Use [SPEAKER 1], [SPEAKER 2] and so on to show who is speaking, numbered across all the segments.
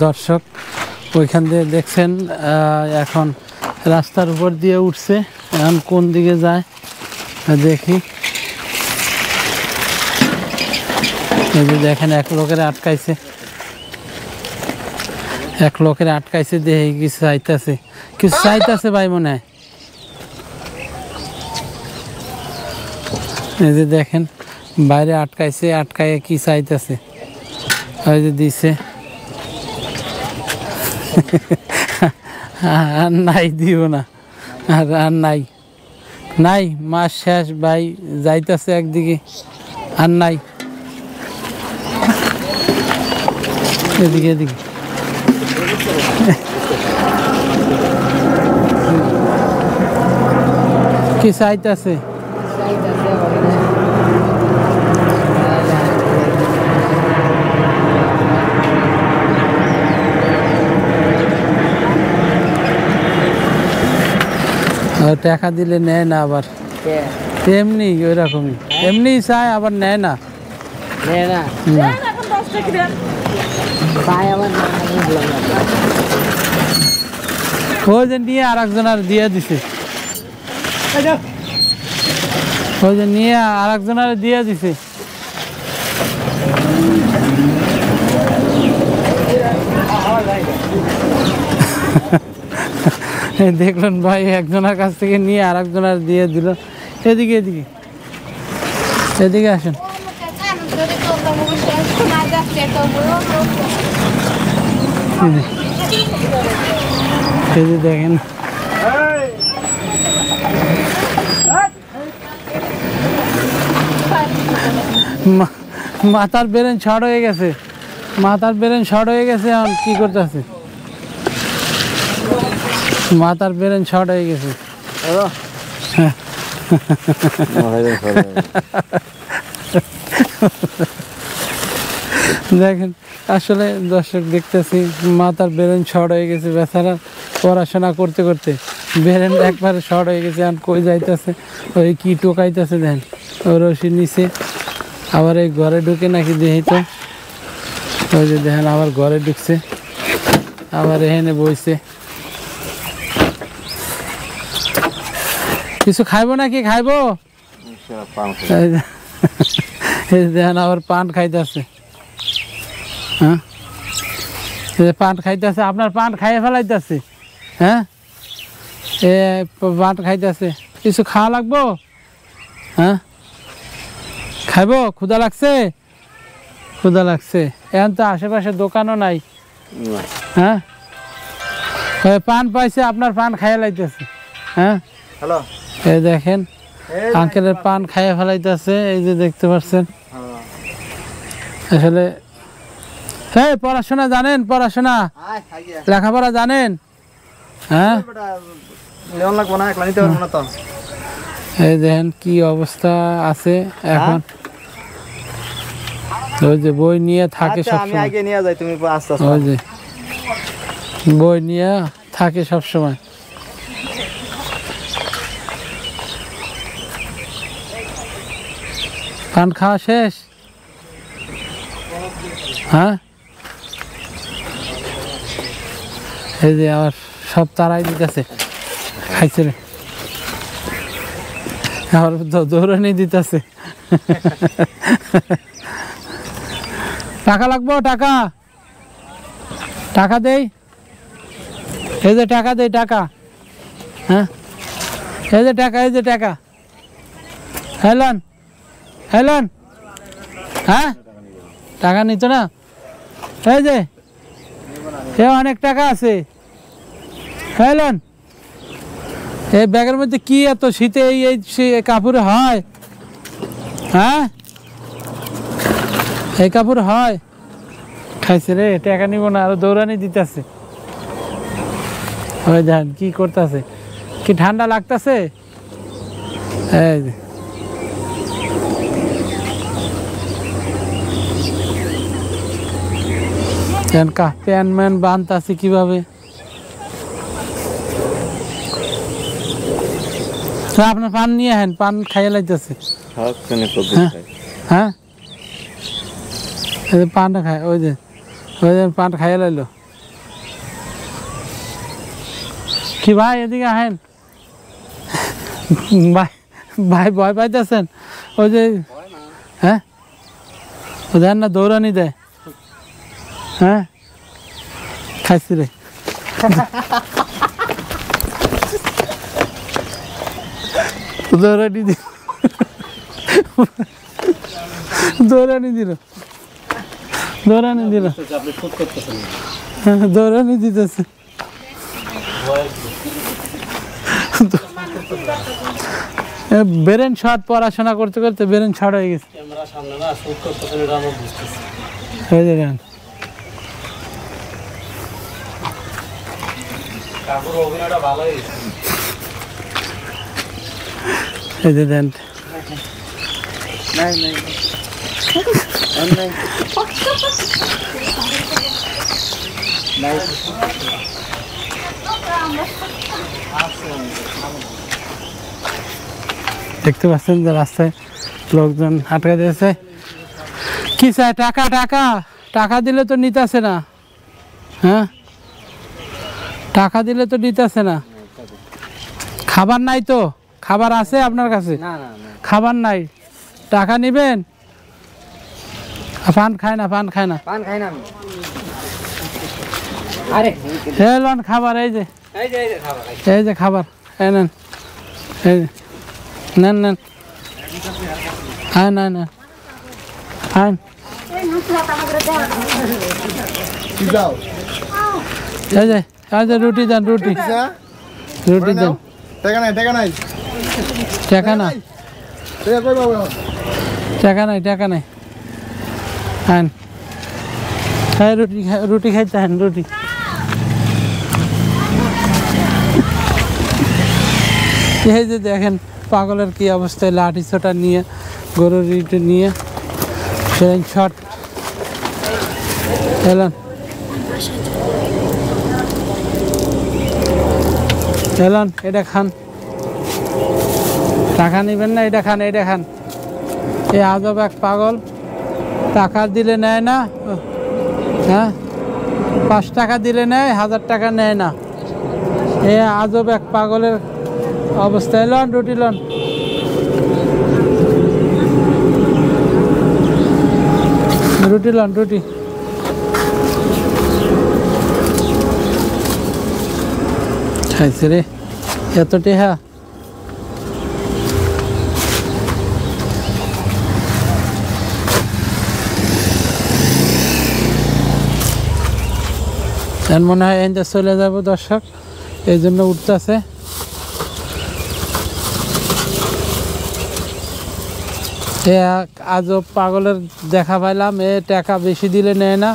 [SPEAKER 1] দর্শক ওইখান দিয়ে দেখছেন এখন রাস্তার উপর দিয়ে উঠছে, এখন কোন দিকে যায় দেখি। এই যে দেখেন এক লোকের আটকাইছে, এক লোকের আটকাইছে, দেখি কিছু চাইতেছে, কিছু চাইতেছে ভাই মনে হয়। এই যে দেখেন বাইরে আটকাইছে, আটকাইয়ে কি চাইতেছে, ওই যে দিছে। আর নাই, দিব না, আর আর নাই, নাই, মাস শেষ ভাই, যাইতেছে একদিকে, আর নাই, এদিকে এদিকে। কি চাইতেছে? টাকা দিলে নেয় না, আবার এমনি ওই রকমই, এমনি চায় আবার নেয় না। ওই যে নিয়ে আর একজনের দিয়ে দিছে, ওই যে নিয়ে আর একজনের দিয়ে দিছে। দেখলেন ভাই, একজনের কাছ থেকে নিয়ে আর একজনের দিয়ে দিল। এদিকে এদিকে এদিকে আসেন। এই যে দেখেন মাথার ব্রেন শর্ট হয়ে গেছে, মাথার ব্রেন শর্ট হয়ে গেছে। এখন কি করতেছে? মাথার ব্রেন শর্ট হয়ে গেছে। দেখেন আসলে দর্শক দেখতেছি মাথার ব্রেন শর্ট হয়ে গেছে বেচারা, পড়াশোনা করতে করতে ব্রেন একবারে শর্ট হয়ে গেছে। এখন কই যাইতেছে, ওই কি টোকাইতেছে দেখেন, ওই রশির নিচে। আবার এই ঘরে ঢুকে নাকি দেখি তো, ওই যে দেখেন আবার ঘরে ঢুকছে, আবার এখানে বইছে। কিছু খাইবো নাকি? খাইবো? দেখেন আবার পান খাইতেছে। হ্যাঁ, পান খাইতেছে, আপনার পান খাইয়ে ফেলাইতেছে। হ্যাঁ, এ পান খাইতেছে। কিছু খাওয়া লাগবো? হ্যাঁ, খাইবো? ক্ষুধা লাগছে? ক্ষুধা লাগছে। এখন তো আশেপাশে দোকানও নাই। হ্যাঁ, পান পাইছে, আপনার পান খাইয়ে লাইতেছে। হ্যাঁ, হ্যালো, এই দেখেন আঙ্কেলের পান খাইয়ে ফেলাইতেছে। এই যে দেখতে পাচ্ছেন। আসলে হ্যাঁ, পড়াশোনা জানেন? পড়াশোনা লেখাপড়া জানেন? হ্যাঁ, এই দেখেন কি অবস্থা আছে এখন। ওই যে বই নিয়ে থাকে সবসময়, ওই যে বই নিয়ে থাকে সবসময়। পান খাওয়া শেষ? হ্যাঁ, এই যে আবার সব তারাই দিতেছে, খাইছে রে, আবার দৌড়ানি দিতেছে। টাকা লাগবো? টাকা, টাকা দেই, এই যে টাকা দেই, টাকা। হ্যাঁ, এই যে টাকা, এই যে টাকা। হেলন, হেলন। হ্যাঁ, টাকা নিত না? এই যে অনেক টাকা আছে। হেলন, এই ব্যাগের মধ্যে কি এত শীতে এই কাপড় হয়? হ্যাঁ, এই কাপড় হয়? খাইছে রে, টাকা নিব না, আরো দৌড়ানি দিতেছে। ওই দেখেন কি করতেছে, কি ঠান্ডা লাগতেছে। এই যে প্যান ম্যান বানতাছে কিভাবে। আপনার পান নিয়ে আহেন, পান খাইয়ে লাইতেছে। হ্যাঁ, পানটা খায়, ওই যে ওই যে পান খাইয়ে লাইলো। কি ভাই এদিকে আহেন ভাই, ভাই ভয় পাইতেছেন? ওই যে হ্যাঁ ও দেন না দৌড়ানি দেয়। হ্যাঁ খাইছি রে দৌড়ানি দিল, দৌড়ানি দিল, দৌড়ানি দিল, দৌড়ানি দিতেছে। ব্রেন শর্ট, পড়াশোনা করতে করতে ব্রেন শর্ট হয়ে গেছে। এই যে দেন দেখতে পাচ্ছেন যে রাস্তায় লোকজন আটকা দিয়েছে। কি চাই? টাকা, টাকা, টাকা দিলে তো নিতেছে না। হ্যাঁ টাকা দিলে তো নিতেছে না। খাবার নাই তো? খাবার আছে আপনার কাছে? খাবার নাই, টাকা নিবেন? পান খায় না, পান খায় না,
[SPEAKER 2] পান খাই না।
[SPEAKER 1] লন খাবার, এই যে এই যে খাবার, এই নেন, এই যে নেন নেন, হ্যাঁ না না হ্যাঁ এই যে এই যে রুটি দেন, রুটি, রুটি দেন।
[SPEAKER 3] টাকা নাই, টাকা নাই,
[SPEAKER 1] টাকা না,
[SPEAKER 3] টাকা কই পাবো?
[SPEAKER 1] টাকা নাই, টাকা নাই, হ্যাঁ হ্যাঁ রুটি, রুটি খাইতে হ্যাঁ রুটি। এই যে দেখেন পাগলের কি অবস্থায়, লাঠি ছোটা নিয়ে, গরুর রিটে নিয়ে ট্রেন শট এলেন, এলেন, এটা খান, টাকা নেবেন না, এটা খান, এটা খান। এই আজব এক পাগল, টাকা দিলে নেয় না, হ্যাঁ 5 টাকা দিলে নেয়, 1000 টাকা নেয় না। এই আজব এক পাগলের অবস্থা। লন রুটি, লন, রুটি লন, রুটি। খাইছে রে এত টেহা। মনে হয় এনতে চলে যাব দর্শক, এই জন্য উঠতেছে। আজব পাগলের দেখা পাইলাম। এ টাকা বেশি দিলে নেয় না,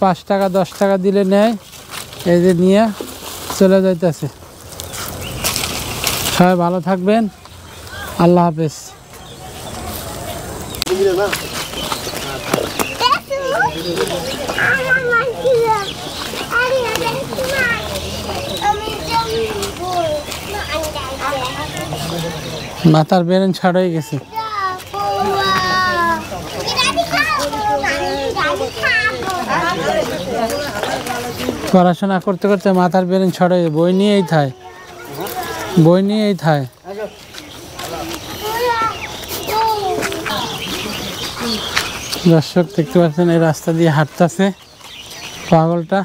[SPEAKER 1] 5 টাকা 10 টাকা দিলে নেয়। এই যে নিয়ে চলে যাইতেছে। সবাই ভালো থাকবেন, আল্লাহ হাফেজ। মাথার ব্রেন ছাড় হয়ে গেছে। পড়াশোনা করতে করতে মাথার ব্রেন ছড়ে, বই নিয়েই থায়, বই নিয়েই থায়। দর্শক দেখতে পাচ্ছেন এই রাস্তা দিয়ে হাঁটতেছে পাগলটা।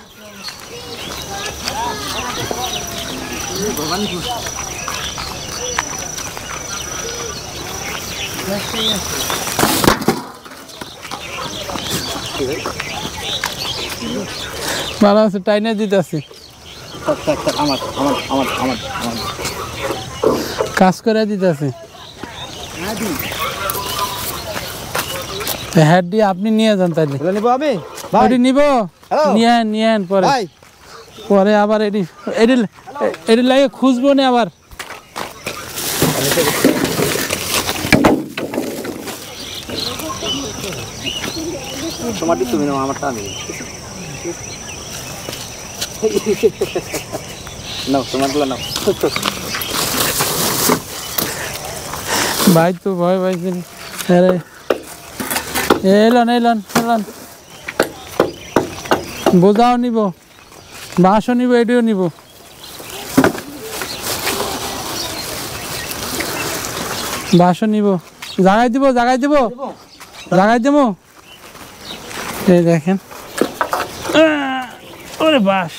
[SPEAKER 1] ভালো আছে, টাইনে দিতেছি, কাজ করে দিতেছি। হেড দিয়ে আপনি নিয়ে যান, তাইলে
[SPEAKER 3] নিবো আমি
[SPEAKER 1] ওটি নিব, নিয়ে পরে, পরে আবার এটি এটি লাগে খুঁজবো না আবার।
[SPEAKER 2] তোমারটি তুমি নাও, আমারটা আমি নাও, তোমারগুলো নাও।
[SPEAKER 1] ভাই তো ভয় পাইছেন। আরে এলন এলন এলন বোঝাও নিব, বাঁশও নিব, এটিও নিব। বাঁশও নিব, জাগাই দিব, জাগাই দিব, জাগাই দেবো। এই দেখেন, ওরে বাঁশ,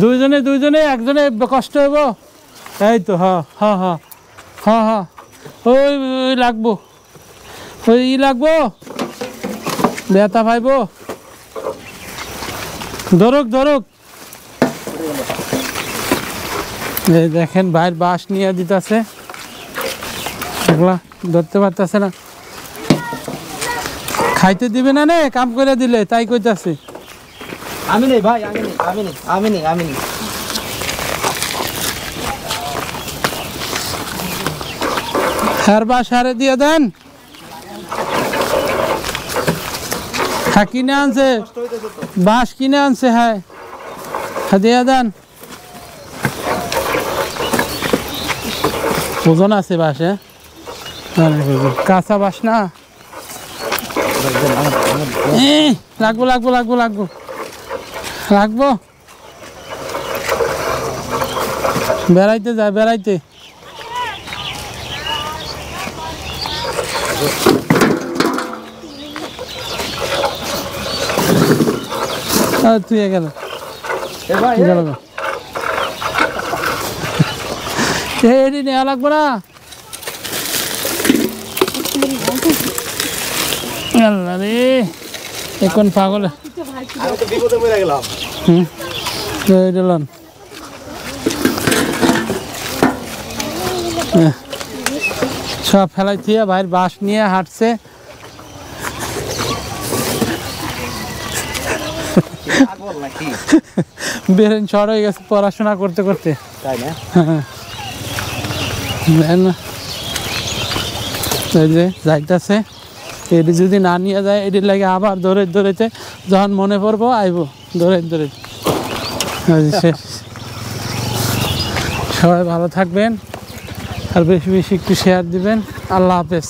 [SPEAKER 1] দুইজনে দুইজনে, একজনে কষ্ট হইব। এই তো, হ হ হ হ হ, ওই ওই লাগবো, ওই ই লাগবো, ব্যথা পাইব। ধরুক ধরুক। এই দেখেন ভাইয়ের বাঁশ নিয়ে দিতেছে, এগুলা ধরতে পারতেছে না। খাইতে দিবে না নে, কাম করে দিলে তাই কইতাছে।
[SPEAKER 2] আমি নেই ভাই, আমি নেই, আমি নেই, আমি নেই, আমি নেই।
[SPEAKER 1] হার বাঁশ হারে দিয়ে দেন। হ্যাঁ কিনে আনছে, বাঁশ কিনে আনছে, হ্যাঁ হ্যাঁ দিয়ে দেন। ওজন আছে বাঁশ, হ্যাঁ কাঁচা বাঁশ না। লাগবো লাগবো লাগবো লাগবো লাগবো। বেড়াইতে যায়, বেড়াইতে। তুই গেল গেল, এটি নেওয়া লাগবো না। আল্লাহ রে, এখন পাগল।
[SPEAKER 3] আমি তো বিপদে পড়ে গেলাম।
[SPEAKER 1] সব ফেলাই থিয়া ভাইয়ের বাঁশ নিয়ে হাঁটছে। বেরেন শর্ট হয়ে গেছে পড়াশোনা করতে করতে,
[SPEAKER 2] তাই না?
[SPEAKER 1] এই যে যাইতেছে, এটি যদি না নিয়ে যায় এটির লাগে আবার ধরে ধরেছে, যখন মনে পড়বো আইব ধরে ধরে। শেষ। সবাই ভালো থাকবেন, আর বেশি বেশি একটু শেয়ার দিবেন। আল্লাহ হাফেজ।